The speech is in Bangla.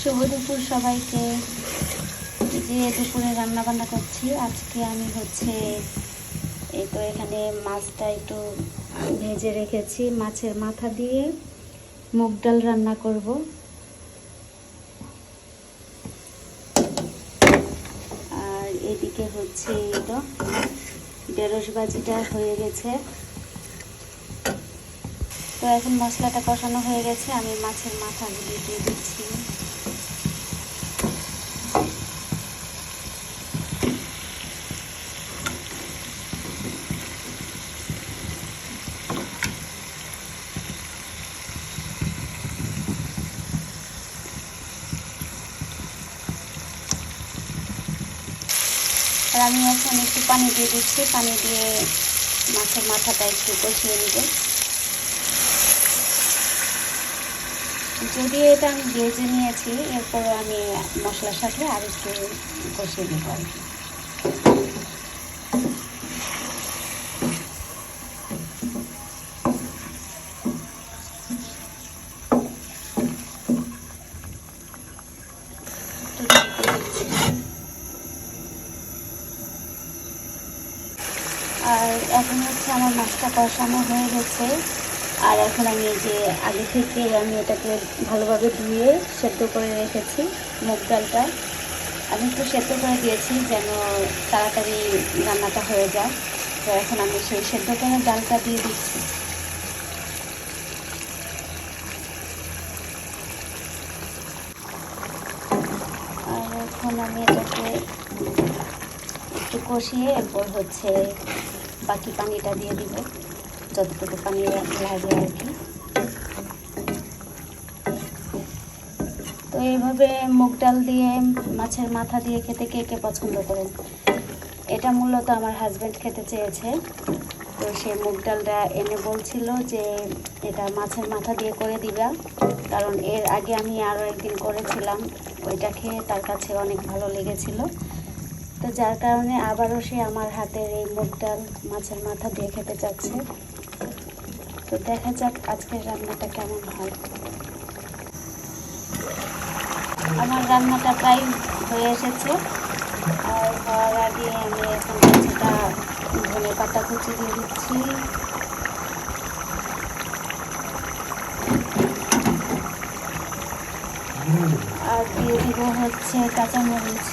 শুভ দুপুর সবাইকে। যে দুপুরে রান্না বান্না করছি আজকে আমি এই তো এখানে মাছটা একটু ভেজে রেখেছি, মাছের মাথা দিয়ে মুগ ডাল রান্না করব। আর এদিকে এই তো ঢেঁড়স ভাজিটা হয়ে গেছে। তো এখন মশলাটা কষানো হয়ে গেছে, আমি মাছের মাথাগুলি দিয়ে দিচ্ছি। আর আমি এখন একটু পানি দিয়ে দিচ্ছি, পানি দিয়ে মাছের মাথাটা একটু কষিয়ে নিব। যদিও এটা আমি ভেজে নিয়েছি, এরপরও আমি মশলার সাথে আর একটু কষিয়ে দেবো আর কি। আর এখন আমার মাছটা কষানো হয়ে গেছে। আর এখন আমি এই যে আগে থেকে আমি এটাকে ভালোভাবে ধুয়ে সেদ্ধ করে রেখেছি মুগ ডালটা। আমি একটু সেদ্ধ করে দিয়েছি যেন তাড়াতাড়ি রান্নাটা হয়ে যায়। তো এখন আমি সেই সেদ্ধ করে ডালটা দিয়ে দিচ্ছি। আর এখন আমি এটাকে একটু কষিয়ে এরপর বাকি পানিটা দিয়ে দিব, যতটুকু পানি লাগে আর কি। তো এইভাবে মুগ ডাল দিয়ে মাছের মাথা দিয়ে খেতে কে কে পছন্দ করেন? এটা মূলত আমার হাজব্যান্ড খেতে চেয়েছে। তো সে মুগ ডালটা এনে বলছিল যে এটা মাছের মাথা দিয়ে করে দিবা, কারণ এর আগে আমি আরও একদিন করেছিলাম, ওইটা খেয়ে তার কাছে অনেক ভালো লেগেছিল। তো যার কারণে আবারও সে আমার হাতের এই মুগ ডাল মাছের মাথা দিয়ে খেতে চাচ্ছে। তো দেখা যাক আজকের রান্নাটা কেমন হয়। আমার রান্নাটা প্রায় হয়ে এসেছে। আর হওয়ার আগে আমি এখন কিছুটা ধনে পাতা কুচি দিয়ে দিচ্ছি। আর দিয়ে দিব কাঁচামরিচ।